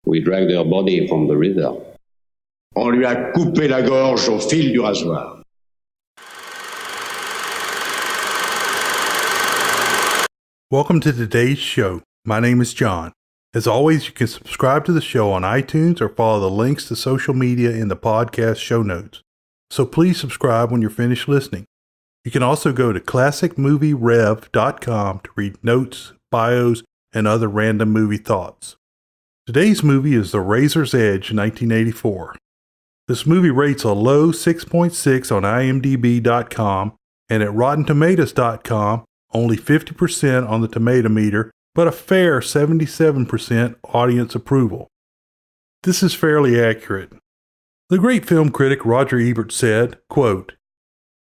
We dragged her body from the river. On lui a coupé la gorge au fil du rasoir. Welcome to today's show. My name is John. As always, you can subscribe to the show on iTunes or follow the links to social media in the podcast show notes. So please subscribe when you're finished listening. You can also go to classicmovierev.com to read notes, bios, and other random movie thoughts. Today's movie is The Razor's Edge, 1984. This movie rates a low 6.6 on imdb.com and at rottentomatoes.com, only 50% on the tomato meter, but a fair 77% audience approval. This is fairly accurate. The great film critic Roger Ebert said, quote,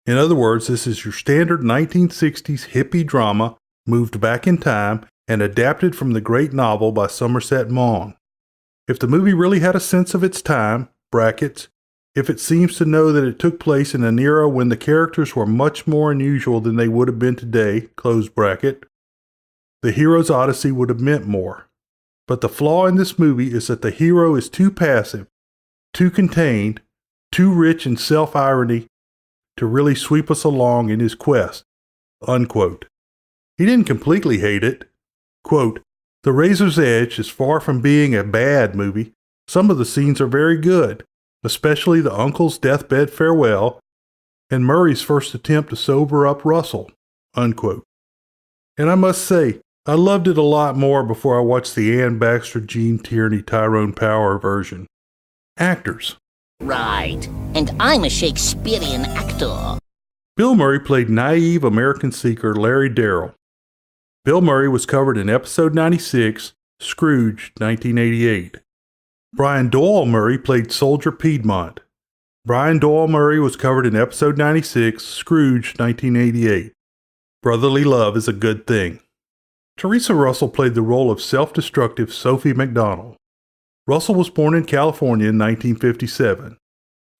"In other words, this is your standard 1960s hippie drama moved back in time and adapted from the great novel by Somerset Maugham. If the movie really had a sense of its time, brackets, if it seems to know that it took place in an era when the characters were much more unusual than they would have been today, close bracket, the hero's odyssey would have meant more. But the flaw in this movie is that the hero is too passive, too contained, too rich in self-irony to really sweep us along in his quest." Unquote. He didn't completely hate it. Quote, "The Razor's Edge is far from being a bad movie. Some of the scenes are very good, especially the uncle's deathbed farewell and Murray's first attempt to sober up Russell." Unquote. And I must say, I loved it a lot more before I watched the Ann Baxter, Gene Tierney, Tyrone Power version. Actors. Right, and I'm a Shakespearean actor. Bill Murray played naive American seeker Larry Darrell. Bill Murray was covered in episode 96, Scrooge, 1988. Brian Doyle Murray played Soldier Piedmont. Brian Doyle Murray was covered in episode 96, Scrooge, 1988. Brotherly love is a good thing. Thresa Russell played the role of self-destructive Sophie MacDonald. Russell was born in California in 1957.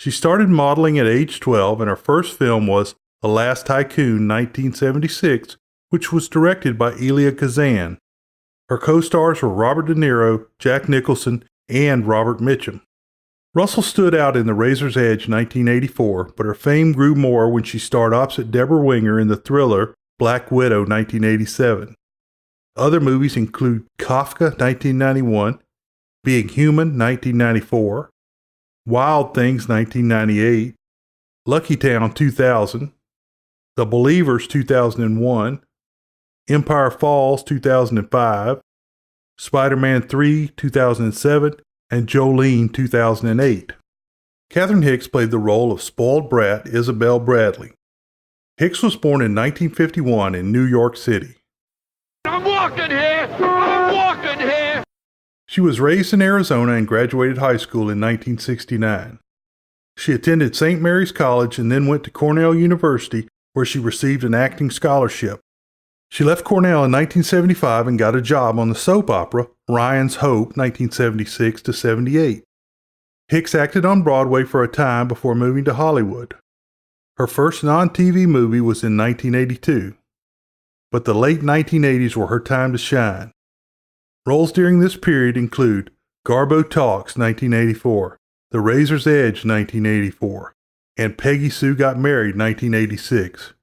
She started modeling at age 12, and her first film was The Last Tycoon, 1976, which was directed by Elia Kazan. Her co-stars were Robert De Niro, Jack Nicholson, and Robert Mitchum. Russell stood out in The Razor's Edge, 1984, but her fame grew more when she starred opposite Deborah Winger in the thriller Black Widow, 1987. Other movies include Kafka, 1991, Being Human, 1994, Wild Things, 1998, Lucky Town, 2000, The Believers, 2001, Empire Falls, 2005, Spider-Man 3, 2007, and Jolene, 2008. Katherine Hicks played the role of spoiled brat Isabel Bradley. Hicks was born in 1951 in New York City. I'm walking here! I'm walking here! She was raised in Arizona and graduated high school in 1969. She attended St. Mary's College and then went to Cornell University, where she received an acting scholarship. She left Cornell in 1975 and got a job on the soap opera Ryan's Hope, 1976 to 78. Hicks acted on Broadway for a time before moving to Hollywood. Her first non-TV movie was in 1982. But the late 1980s were her time to shine. Roles during this period include Garbo Talks, 1984, The Razor's Edge, 1984, and Peggy Sue Got Married, 1986.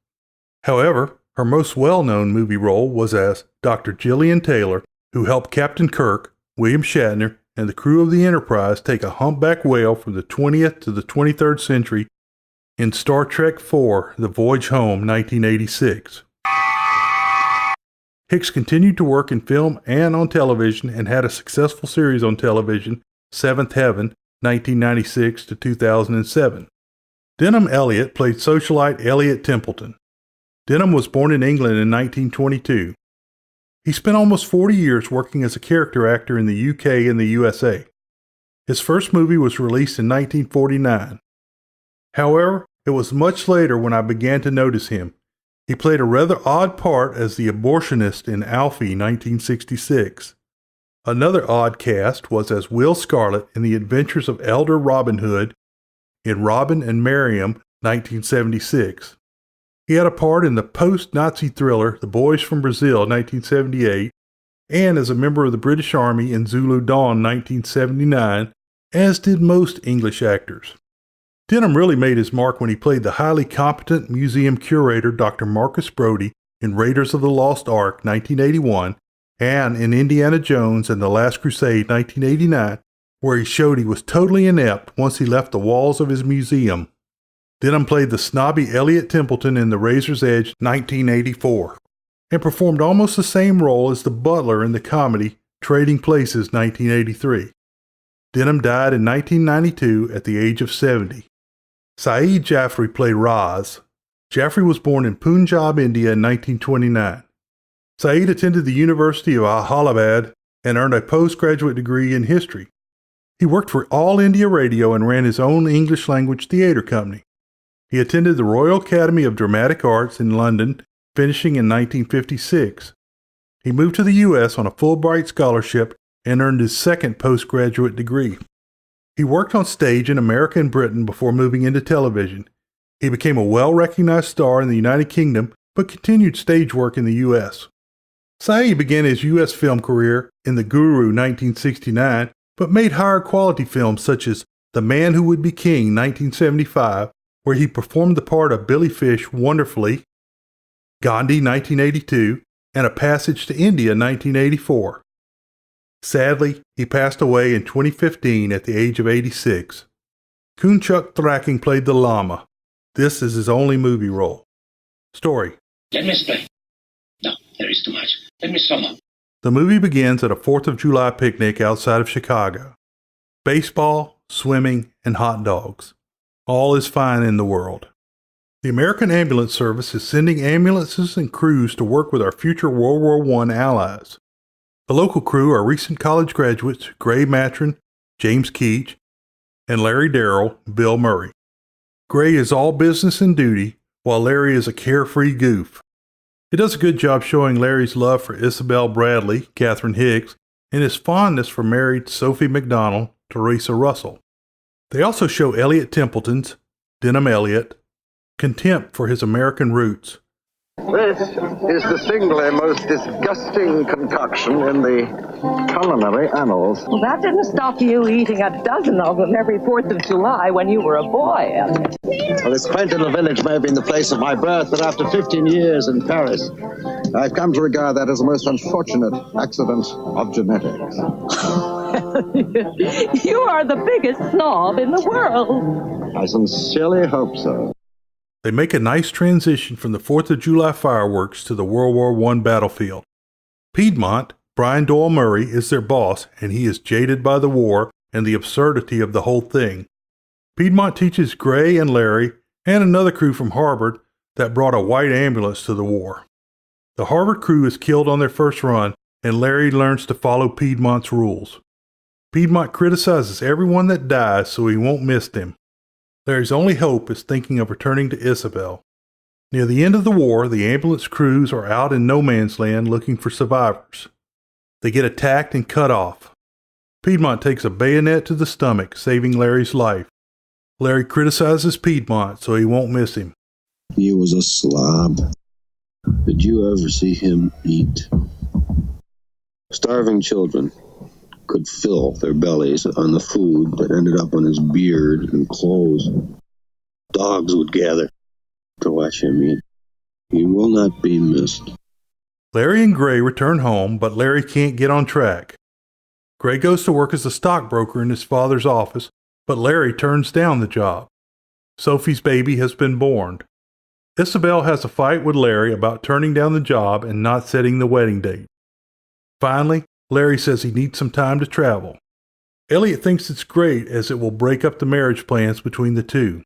However, her most well-known movie role was as Dr. Gillian Taylor, who helped Captain Kirk, William Shatner, and the crew of the Enterprise take a humpback whale from the 20th to the 23rd century in Star Trek IV, The Voyage Home, 1986. Hicks continued to work in film and on television and had a successful series on television, Seventh Heaven, 1996 to 2007. Denholm Elliott played socialite Elliot Templeton. Denholm was born in England in 1922. He spent almost 40 years working as a character actor in the UK and the USA. His first movie was released in 1949. However, it was much later when I began to notice him. He played a rather odd part as the abortionist in Alfie, 1966. Another odd cast was as Will Scarlet in The Adventures of Elder Robin Hood in Robin and Miriam, 1976. He had a part in the post-Nazi thriller The Boys from Brazil, 1978, and as a member of the British Army in Zulu Dawn 1979, as did most English actors. Denholm really made his mark when he played the highly competent museum curator Dr. Marcus Brody in Raiders of the Lost Ark 1981 and in Indiana Jones and the Last Crusade 1989, where he showed he was totally inept once he left the walls of his museum. Denholm played the snobby Elliot Templeton in The Razor's Edge 1984 and performed almost the same role as the butler in the comedy Trading Places 1983. Denholm died in 1992 at the age of 70. Saeed Jaffrey played Raz. Jaffrey was born in Punjab, India in 1929. Saeed attended the University of Allahabad and earned a postgraduate degree in history. He worked for All India Radio and ran his own English-language theatre company. He attended the Royal Academy of Dramatic Arts in London, finishing in 1956. He moved to the U.S. on a Fulbright scholarship and earned his second postgraduate degree. He worked on stage in America and Britain before moving into television. He became a well-recognized star in the United Kingdom, but continued stage work in the U.S. Saeed began his U.S. film career in The Guru 1969, but made higher quality films such as The Man Who Would Be King 1975, where he performed the part of Billy Fish wonderfully, Gandhi 1982, and A Passage to India 1984. Sadly, he passed away in 2015 at the age of 86. Kunchuk Thracking played the Lama. This is his only movie role. Story. Let me explain. No, there is too much. Let me sum up. The movie begins at a 4th of July picnic outside of Chicago. Baseball, swimming, and hot dogs. All is fine in the world. The American Ambulance Service is sending ambulances and crews to work with our future World War I allies. The local crew are recent college graduates Gray Matron, James Keach, and Larry Darrell, Bill Murray. Gray is all business and duty, while Larry is a carefree goof. It does a good job showing Larry's love for Isabel Bradley, Katherine Hicks, and his fondness for married Sophie MacDonald, Thresa Russell. They also show Elliot Templeton's, Denholm Elliott, contempt for his American roots. This is the singularly most disgusting concoction in the culinary annals. Well, that didn't stop you eating a dozen of them every 4th of July when you were a boy, Elliot. Well, this quaint little village may have been the place of my birth, but after 15 years in Paris, I've come to regard that as a most unfortunate accident of genetics. You are the biggest snob in the world. I sincerely hope so. They make a nice transition from the 4th of July fireworks to the World War I battlefield. Piedmont, Brian Doyle Murray, is their boss, and he is jaded by the war and the absurdity of the whole thing. Piedmont teaches Gray and Larry and another crew from Harvard that brought a white ambulance to the war. The Harvard crew is killed on their first run, and Larry learns to follow Piedmont's rules. Piedmont criticizes everyone that dies so he won't miss them. Larry's only hope is thinking of returning to Isabel. Near the end of the war, the ambulance crews are out in no man's land looking for survivors. They get attacked and cut off. Piedmont takes a bayonet to the stomach, saving Larry's life. Larry criticizes Piedmont so he won't miss him. He was a slob. Did you ever see him eat? Starving children could fill their bellies on the food that ended up on his beard and clothes. Dogs would gather to watch him eat. He will not be missed. Larry and Gray return home, but Larry can't get on track. Gray goes to work as a stockbroker in his father's office, but Larry turns down the job. Sophie's baby has been born. Isabel has a fight with Larry about turning down the job and not setting the wedding date. Finally, Larry says he needs some time to travel. Elliot thinks it's great as it will break up the marriage plans between the two.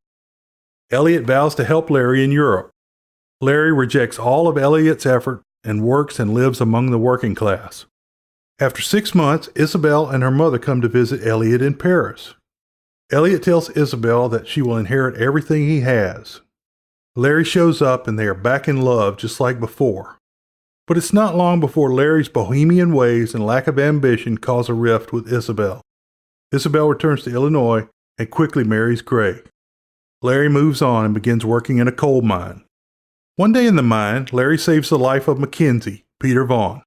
Elliot vows to help Larry in Europe. Larry rejects all of Elliot's effort and works and lives among the working class. After 6 months, Isabel and her mother come to visit Elliot in Paris. Elliot tells Isabel that she will inherit everything he has. Larry shows up and they are back in love just like before. But it's not long before Larry's bohemian ways and lack of ambition cause a rift with Isabel. Isabel returns to Illinois and quickly marries Gray. Larry moves on and begins working in a coal mine. One day in the mine, Larry saves the life of Mackenzie, Peter Vaughn.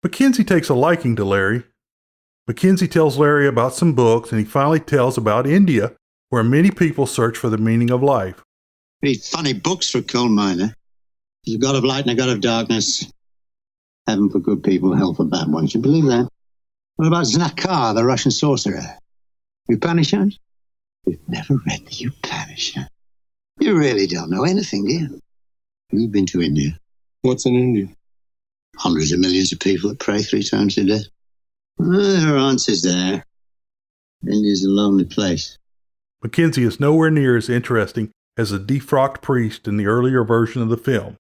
Mackenzie takes a liking to Larry. Mackenzie tells Larry about some books, and he finally tells about India, where many people search for the meaning of life. Read funny books for a coal miner. There's a god of light and a god of darkness. Heaven for good people, hell for bad ones. You believe that? What about Znakar, the Russian sorcerer? Upanishads? You've never read the Upanishads. You really don't know anything, do you? You've been to India. What's in India? Hundreds of millions of people that pray 3 times a day. There are answers there. India's a lonely place. Mackenzie is nowhere near as interesting as the defrocked priest in the earlier version of the film.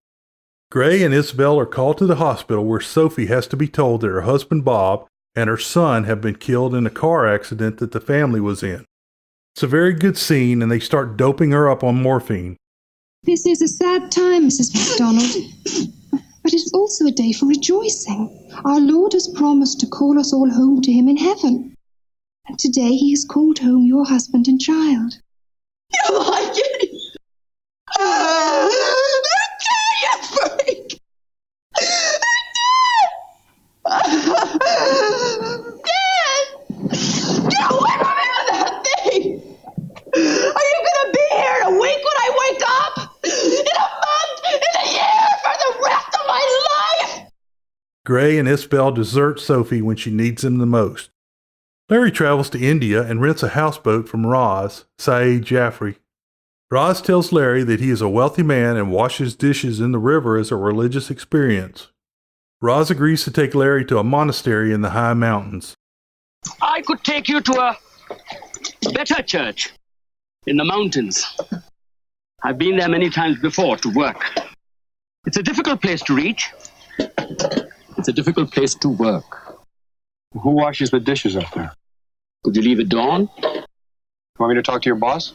Gray and Isabel are called to the hospital where Sophie has to be told that her husband Bob and her son have been killed in a car accident that the family was in. It's a very good scene, and they start doping her up on morphine. This is a sad time, Mrs. MacDonald, but it is also a day for rejoicing. Our Lord has promised to call us all home to him in heaven, and today he has called home your husband and child. You like it? You freak! Dad! Get away from me with that thing! Are you gonna be here in a week when I wake up? In a month? In a year? For the rest of my life? Gray and Isabel desert Sophie when she needs them the most. Larry travels to India and rents a houseboat from Roz, Saeed Jaffrey. Roz tells Larry that he is a wealthy man and washes dishes in the river as a religious experience. Roz agrees to take Larry to a monastery in the high mountains. I could take you to a better church in the mountains. I've been there many times before to work. It's a difficult place to reach. It's a difficult place to work. Who washes the dishes up there? Could you leave at dawn? Want me to talk to your boss?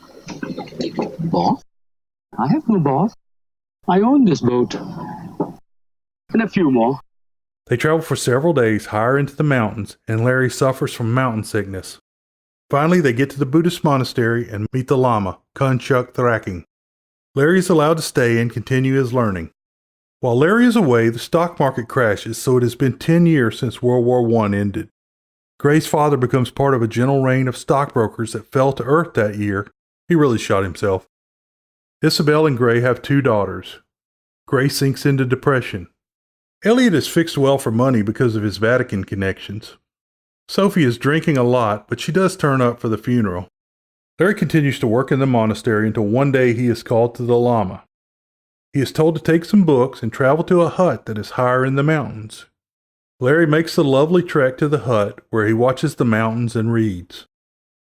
Boss? I have no boss. I own this boat. And a few more. They travel for several days higher into the mountains, and Larry suffers from mountain sickness. Finally, they get to the Buddhist monastery and meet the Lama, Kunchuk Thraking. Larry is allowed to stay and continue his learning. While Larry is away, the stock market crashes, so it has been 10 years since World War I ended. Gray's father becomes part of a gentle reign of stockbrokers that fell to earth that year. He really shot himself. Isabel and Gray have 2 daughters. Gray sinks into depression. Elliot is fixed well for money because of his Vatican connections. Sophie is drinking a lot, but she does turn up for the funeral. Larry continues to work in the monastery until one day he is called to the Lama. He is told to take some books and travel to a hut that is higher in the mountains. Larry makes the lovely trek to the hut where he watches the mountains and reads.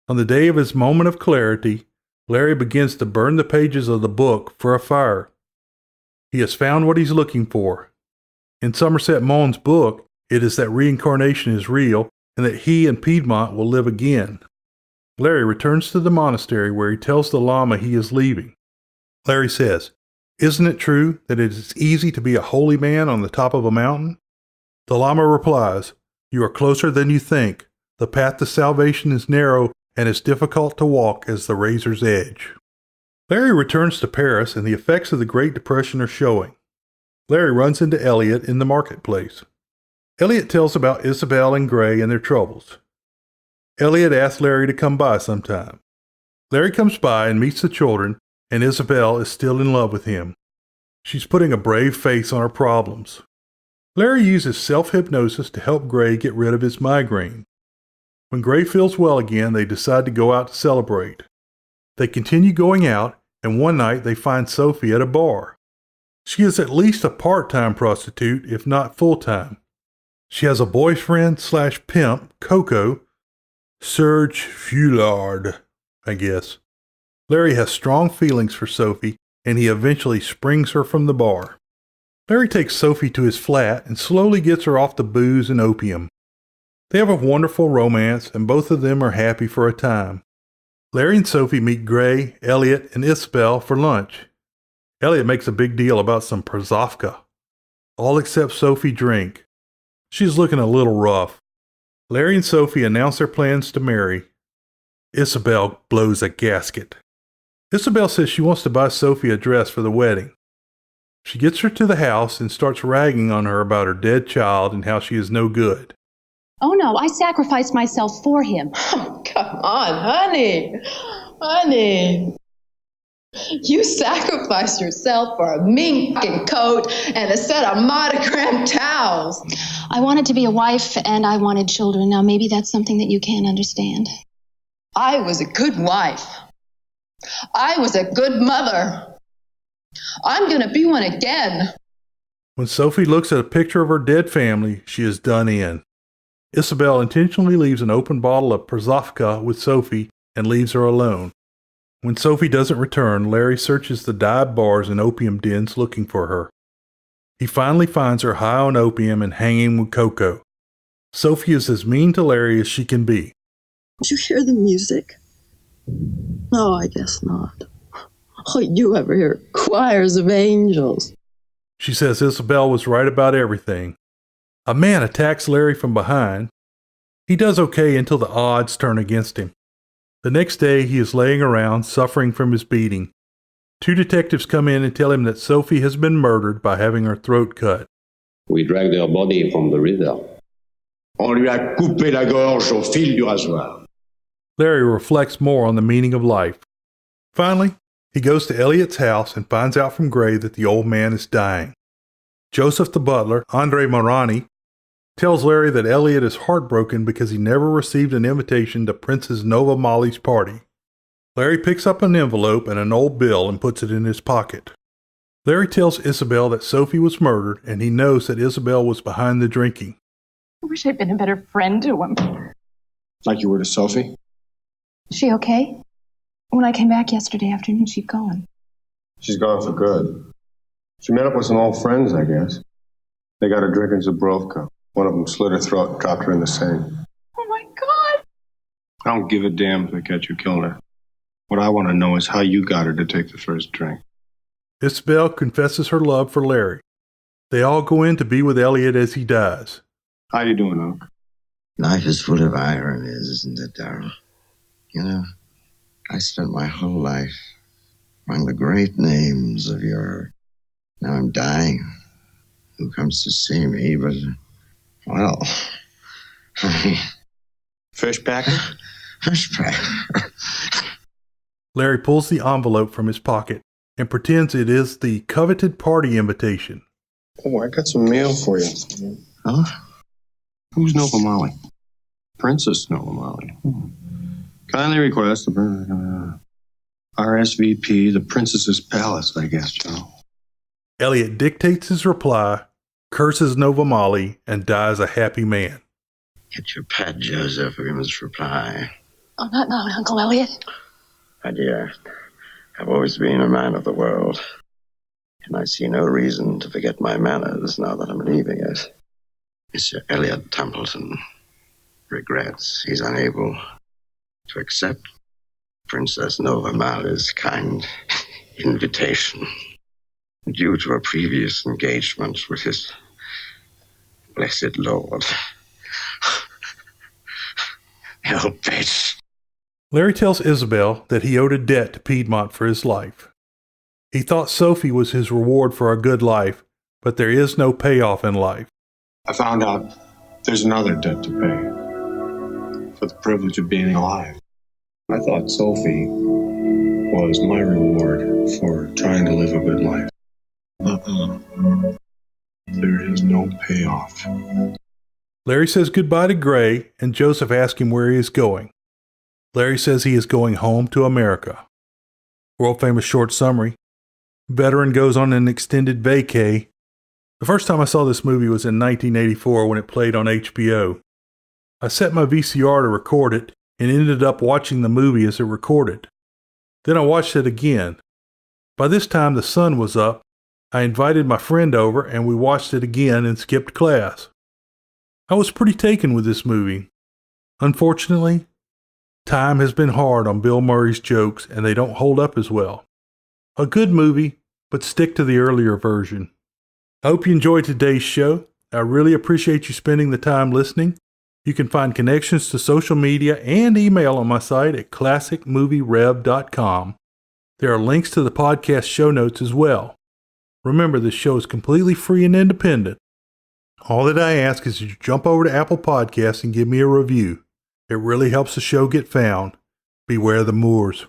On the day of his moment of clarity, Larry begins to burn the pages of the book for a fire. He has found what he's looking for. In Somerset Maugham's book, it is that reincarnation is real and that he and Piedmont will live again. Larry returns to the monastery where he tells the Lama he is leaving. Larry says, "Isn't it true that it is easy to be a holy man on the top of a mountain?" The Lama replies, "You are closer than you think. The path to salvation is narrow and as difficult to walk as the razor's edge." Larry returns to Paris and the effects of the Great Depression are showing. Larry runs into Elliot in the marketplace. Elliot tells about Isabel and Gray and their troubles. Elliot asks Larry to come by sometime. Larry comes by and meets the children, and Isabel is still in love with him. She's putting a brave face on her problems. Larry uses self-hypnosis to help Gray get rid of his migraine. When Gray feels well again, they decide to go out to celebrate. They continue going out, and one night they find Sophie at a bar. She is at least a part-time prostitute, if not full-time. She has a boyfriend/pimp, Coco, Serge Foulard, I guess. Larry has strong feelings for Sophie, and he eventually springs her from the bar. Larry takes Sophie to his flat and slowly gets her off the booze and opium. They have a wonderful romance, and both of them are happy for a time. Larry and Sophie meet Gray, Elliot, and Isabel for lunch. Elliot makes a big deal about some Przovka. All except Sophie drink. She's looking a little rough. Larry and Sophie announce their plans to marry. Isabel blows a gasket. Isabel says she wants to buy Sophie a dress for the wedding. She gets her to the house and starts ragging on her about her dead child and how she is no good. Oh no, I sacrificed myself for him. Oh, come on, honey. Honey. You sacrificed yourself for a mink fucking coat and a set of monogram towels. I wanted to be a wife and I wanted children. Now maybe that's something that you can't understand. I was a good wife. I was a good mother. I'm going to be one again. When Sophie looks at a picture of her dead family, she is done in. Isabel intentionally leaves an open bottle of Przofka with Sophie and leaves her alone. When Sophie doesn't return, Larry searches the dive bars and opium dens looking for her. He finally finds her high on opium and hanging with Coco. Sophie is as mean to Larry as she can be. Did you hear the music? No, I guess not. Oh, you ever hear choirs of angels? She says Isabel was right about everything. A man attacks Larry from behind. He does okay until the odds turn against him. The next day, he is laying around, suffering from his beating. 2 detectives come in and tell him that Sophie has been murdered by having her throat cut. We dragged her body from the river. On lui a coupé la gorge au fil du rasoir. Larry reflects more on the meaning of life. Finally, he goes to Elliott's house and finds out from Gray that the old man is dying. Joseph the butler, Andre Morani, tells Larry that Elliott is heartbroken because he never received an invitation to Princess Nova Molly's party. Larry picks up an envelope and an old bill and puts it in his pocket. Larry tells Isabel that Sophie was murdered and he knows that Isabel was behind the drinking. I wish I'd been a better friend to him. Like you were to Sophie? Is she okay? When I came back yesterday afternoon, she'd gone. She's gone for good. She met up with some old friends, I guess. They got her drinking Zabrovka. One of them slit her throat and dropped her in the Seine. Oh my God! I don't give a damn if they catch you killing her. What I want to know is how you got her to take the first drink. Isabel confesses her love for Larry. They all go in to be with Elliott as he dies. How you doing, Unc? Life is full of ironies, isn't it, Darrell? You know, I spent my whole life among the great names of Europe. Now I'm dying. Who comes to see me? But, well, fish packer? Fish packer. Larry pulls the envelope from his pocket and pretends it is the coveted party invitation. Oh, I got some mail for you. Huh? Who's Nova Molly? Princess Nova Molly. Kindly request the RSVP, the Princess's Palace, I guess, Joe. Elliott dictates his reply, curses Nova Molly, and dies a happy man. Get your pet, Joseph. We must reply. Oh, not now, Uncle Elliott. My dear, I've always been a man of the world, and I see no reason to forget my manners now that I'm leaving it. Mr. Elliott Templeton regrets he's unable to accept Princess Nova Molly's kind invitation due to a previous engagement with his blessed lord. Help it. Larry tells Isabel that he owed a debt to Piedmont for his life. He thought Sophie was his reward for a good life, but there is no payoff in life. I found out there's another debt to pay for the privilege of being alive. I thought Sophie was my reward for trying to live a good life. There is no payoff. Larry says goodbye to Gray, and Joseph asks him where he is going. Larry says he is going home to America. World famous short summary. Veteran goes on an extended vacay. The first time I saw this movie was in 1984 when it played on HBO. I set my VCR to record it and ended up watching the movie as it recorded. Then I watched it again. By this time the sun was up. I invited my friend over and we watched it again and skipped class. I was pretty taken with this movie. Unfortunately, time has been hard on Bill Murray's jokes and they don't hold up as well. A good movie, but stick to the earlier version. I hope you enjoyed today's show. I really appreciate you spending the time listening. You can find connections to social media and email on my site at classicmovierev.com. There are links to the podcast show notes as well. Remember, this show is completely free and independent. All that I ask is that you jump over to Apple Podcasts and give me a review. It really helps the show get found. Beware the Moors.